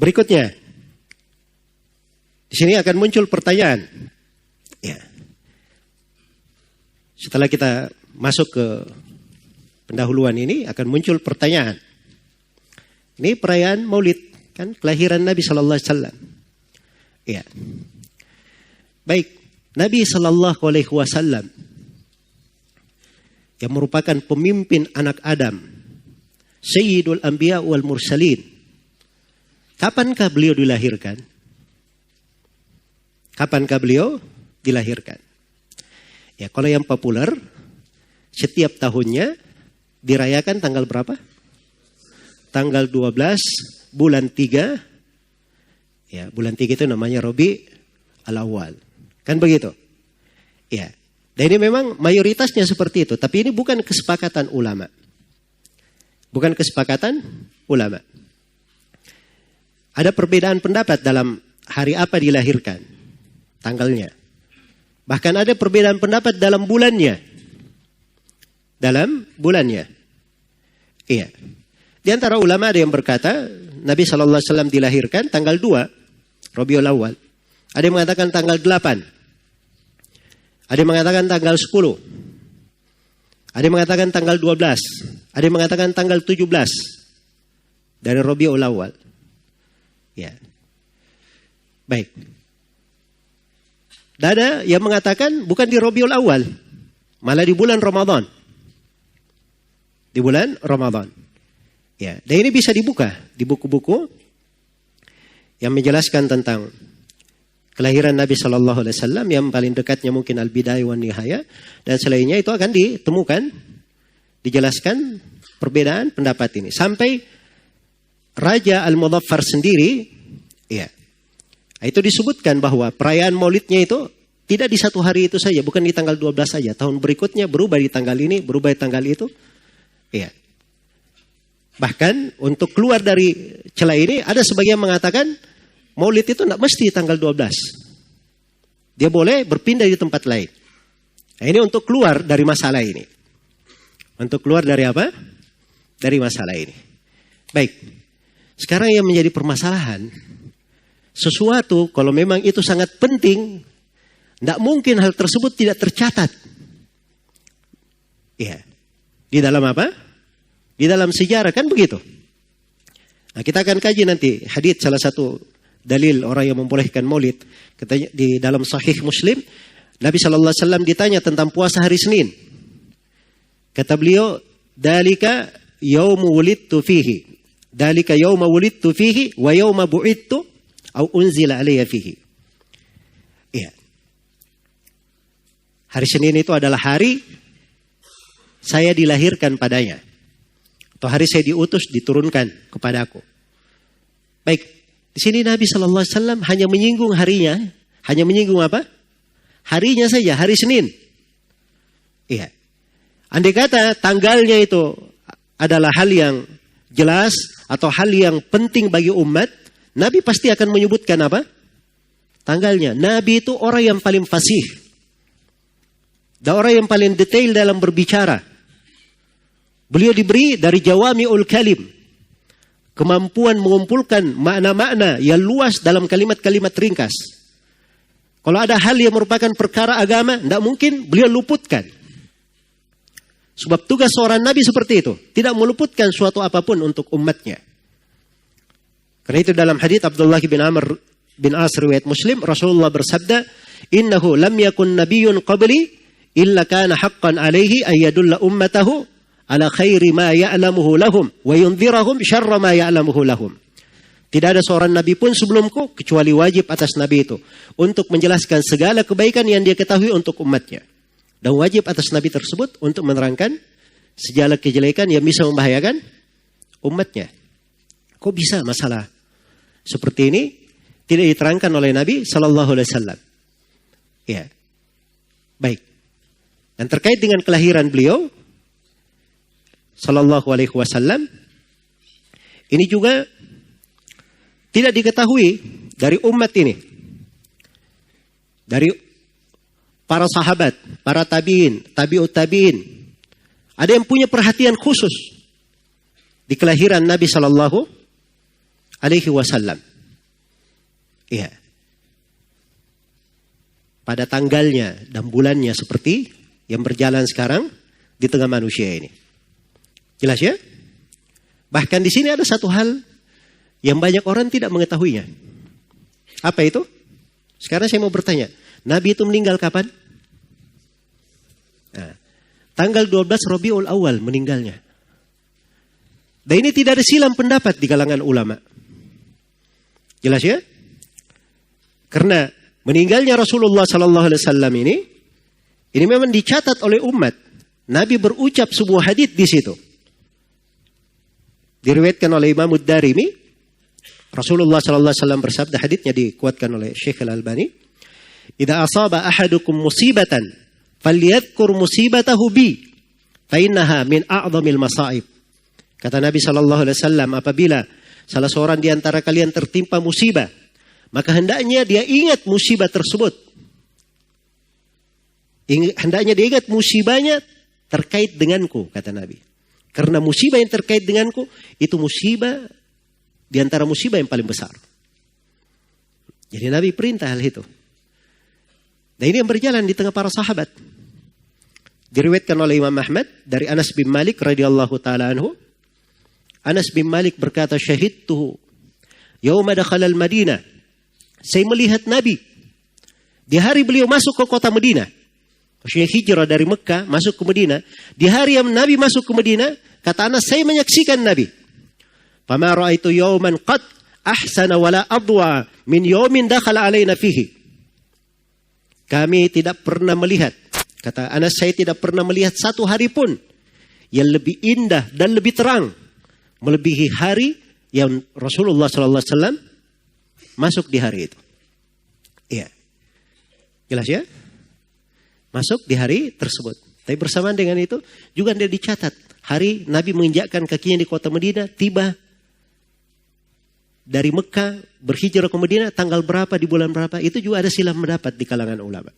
Berikutnya, di sini akan muncul pertanyaan. Ya. Setelah kita masuk ke pendahuluan ini, akan muncul pertanyaan. Ini perayaan Maulid, kan kelahiran Nabi Sallallahu Alaihi Wasallam. Ya. Baik, Nabi Sallallahu Alaihi Wasallam yang merupakan pemimpin anak Adam, Sayyidul Anbiya wal Mursalin. Kapankah beliau dilahirkan? Kapankah beliau dilahirkan? Ya, kalau yang populer, setiap tahunnya dirayakan tanggal berapa? Tanggal 12 bulan 3. Ya, bulan 3 itu namanya Rabi al-Awwal. Kan begitu? Ya. Dan ini memang mayoritasnya seperti itu. Tapi ini bukan kesepakatan ulama. Bukan kesepakatan ulama. Ada perbedaan pendapat dalam hari apa dilahirkan. Tanggalnya. Bahkan ada perbedaan pendapat dalam bulannya. Dalam bulannya. Iya. Di antara ulama ada yang berkata, Nabi SAW dilahirkan tanggal 2, Rabiul Awal. Ada yang mengatakan tanggal 8. Ada yang mengatakan tanggal 10. Ada yang mengatakan tanggal 12. Ada yang mengatakan tanggal 17. Dari Rabiul Awal. Ya. Baik. Dan ada yang mengatakan bukan di Rabiul Awal, malah di bulan Ramadan. Di bulan Ramadan. Ya, dan ini bisa dibuka di buku-buku yang menjelaskan tentang kelahiran Nabi Sallallahu Alaihi Wasallam, yang paling dekatnya mungkin Al-Bidayah wan Nihayah, dan selainnya itu akan ditemukan, dijelaskan perbedaan pendapat ini. Sampai Raja Al-Mudhaffar sendiri, ya, itu disebutkan bahwa perayaan Maulidnya itu tidak di satu hari itu saja, bukan di tanggal 12 saja. Tahun berikutnya berubah di tanggal ini, berubah di tanggal itu. Ya. Bahkan untuk keluar dari celah ini, ada sebagian mengatakan Maulid itu tidak mesti tanggal 12. Dia boleh berpindah di tempat lain. Nah, ini untuk keluar dari masalah ini. Untuk keluar dari apa? Dari masalah ini. Baik. Sekarang yang menjadi permasalahan, sesuatu kalau memang itu sangat penting, tidak mungkin hal tersebut tidak tercatat. Iya. Di dalam apa? Di dalam sejarah, kan begitu. Nah, kita akan kaji nanti hadits salah satu dalil orang yang membolehkan Maulid. Di dalam Sahih Muslim, Nabi Sallallahu Alaihi Wasallam ditanya tentang puasa hari Senin. Kata beliau, "Dalika yaumu wulidtu fihi. Dalika yauma wulidtu fihi wa yauma bu'ittu au unzila alayya fihi." Iya. Hari Senin itu adalah hari saya dilahirkan padanya. Atau hari saya diutus, diturunkan kepadaku. Baik, di sini Nabi Sallallahu Alaihi Wasallam hanya menyinggung harinya. Hanya menyinggung apa? Harinya saja, hari Senin. Iya. Andai kata tanggalnya itu adalah hal yang jelas atau hal yang penting bagi umat, Nabi pasti akan menyebutkan apa? Tanggalnya. Nabi itu orang yang paling fasih. Dan orang yang paling detail dalam berbicara. Beliau diberi dari jawami'ul kalim. Kemampuan mengumpulkan makna-makna yang luas dalam kalimat-kalimat ringkas. Kalau ada hal yang merupakan perkara agama, tidak mungkin beliau luputkan. Sebab tugas seorang Nabi seperti itu. Tidak meluputkan suatu apapun untuk umatnya. Karena itu dalam hadits Abdullah bin Amr bin As riwayat Muslim, Rasulullah bersabda, "Innahu lam yakun nabiyyun qabli illa kana haqqan alaihi ayyadulla ummatahu ala khairi ma ya'lamuhu lahum wa yundhirahum syarra ma ya'lamuhu lahum." Tidak ada seorang nabi pun sebelumku kecuali wajib atas nabi itu untuk menjelaskan segala kebaikan yang dia ketahui untuk umatnya. Dan wajib atas nabi tersebut untuk menerangkan segala kejelekan yang bisa membahayakan umatnya. Kok bisa masalah seperti ini tidak diterangkan oleh Nabi Sallallahu Alaihi Wasallam? Ya, baik. Dan terkait dengan kelahiran beliau Sallallahu Alaihi Wasallam, ini juga tidak diketahui dari umat ini, dari para sahabat, para tabiin, tabi'ut tabiin. Ada yang punya perhatian khusus di kelahiran Nabi Sallallahu Alaihi Wasallam. Iya. Pada tanggalnya dan bulannya seperti yang berjalan sekarang di tengah manusia ini. Jelas ya? Bahkan di sini ada satu hal yang banyak orang tidak mengetahuinya. Apa itu? Sekarang saya mau bertanya. Nabi itu meninggal kapan? Nah, tanggal 12 Rabiul Awal meninggalnya. Dan ini tidak ada silang pendapat di kalangan ulama. Jelas ya? Karena meninggalnya Rasulullah Sallallahu Alaihi Wasallam ini memang dicatat oleh umat. Nabi berucap sebuah hadits di situ. Diriwayatkan oleh Imam Ad-Darimi. Rasulullah Sallallahu Alaihi Wasallam bersabda, haditsnya dikuatkan oleh Syekh Al-Albani. Idza asaba ahadukum musibatan, falyadhkur musibatahu bi, fa innaha min a'dhamil masaib. Kata Nabi Sallallahu Alaihi Wasallam, apabila salah seorang di antara kalian tertimpa musibah, maka hendaknya dia ingat musibah tersebut. Hendaknya dia ingat musibahnya terkait denganku, kata Nabi. Karena musibah yang terkait denganku, itu musibah di antara musibah yang paling besar. Jadi Nabi perintah hal itu. Dan ini yang berjalan di tengah para sahabat. Diriwayatkan oleh Imam Ahmad dari Anas bin Malik radhiyallahu taala anhu. Anas bin Malik berkata, syahidtuhu yauma dakhala al-Madinah. Saya melihat Nabi di hari beliau masuk ke kota Madinah. Maksudnya hijrah dari Mekah masuk ke Madinah. Di hari yang Nabi masuk ke Madinah, kata Anas, saya menyaksikan Nabi. Fama ra'aitu yawman qad ahsana wala adwa min yawmin dakhala alaina fihi. Kami tidak pernah melihat, kata Anas, saya tidak pernah melihat satu hari pun yang lebih indah dan lebih terang melebihi hari yang Rasulullah sallallahu alaihi wasallam masuk di hari itu. Iya. Jelas ya? Masuk di hari tersebut. Tapi bersamaan dengan itu juga dia dicatat hari Nabi menginjakkan kakinya di kota Madinah, tiba dari Mekah berhijrah ke Madinah tanggal berapa di bulan berapa, itu juga ada silang pendapat di kalangan ulama.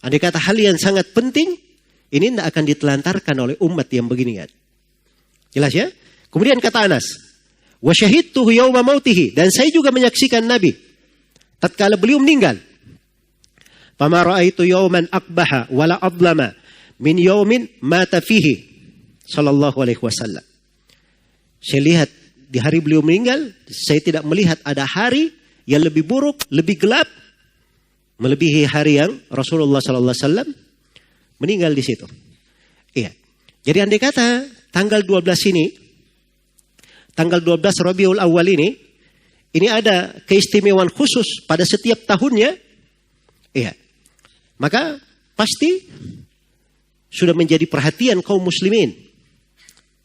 Andai kata hal yang sangat penting ini tidak akan ditelantarkan oleh umat yang begini kan. Jelas ya? Kemudian kata Anas, wa syahidtuhu yauma mautihi, dan saya juga menyaksikan Nabi tatkala beliau meninggal. Fama ra'aitu yawman akbaha wala adlama min yawmin mata fihi sallallahu alaihi wasallam. Saya lihat di hari beliau meninggal, saya tidak melihat ada hari yang lebih buruk, lebih gelap melebihi hari yang Rasulullah sallallahu alaihi wasallam meninggal di situ. Iya. Jadi andai kata tanggal 12 ini, tanggal 12 Rabiul Awal ini ada keistimewaan khusus pada setiap tahunnya. Iya. Maka pasti sudah menjadi perhatian kaum muslimin.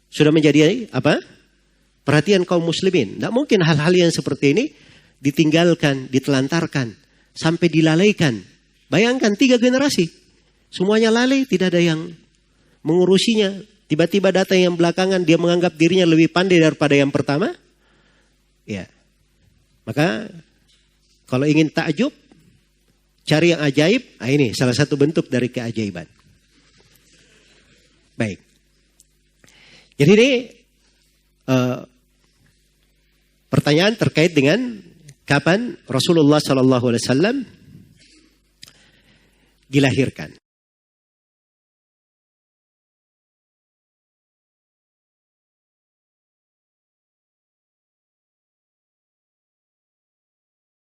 Sudah menjadi apa? Perhatian kaum muslimin. Tidak mungkin hal-hal yang seperti ini ditinggalkan, ditelantarkan, sampai dilalaikan. Bayangkan 3 generasi. Semuanya lalai, tidak ada yang mengurusinya. Tiba-tiba datang yang belakangan, dia menganggap dirinya lebih pandai daripada yang pertama. Ya. Maka kalau ingin takjub, cari yang ajaib. Nah, ini salah satu bentuk dari keajaiban. Baik. Jadi ini pertanyaan terkait dengan kapan Rasulullah SAW dilahirkan.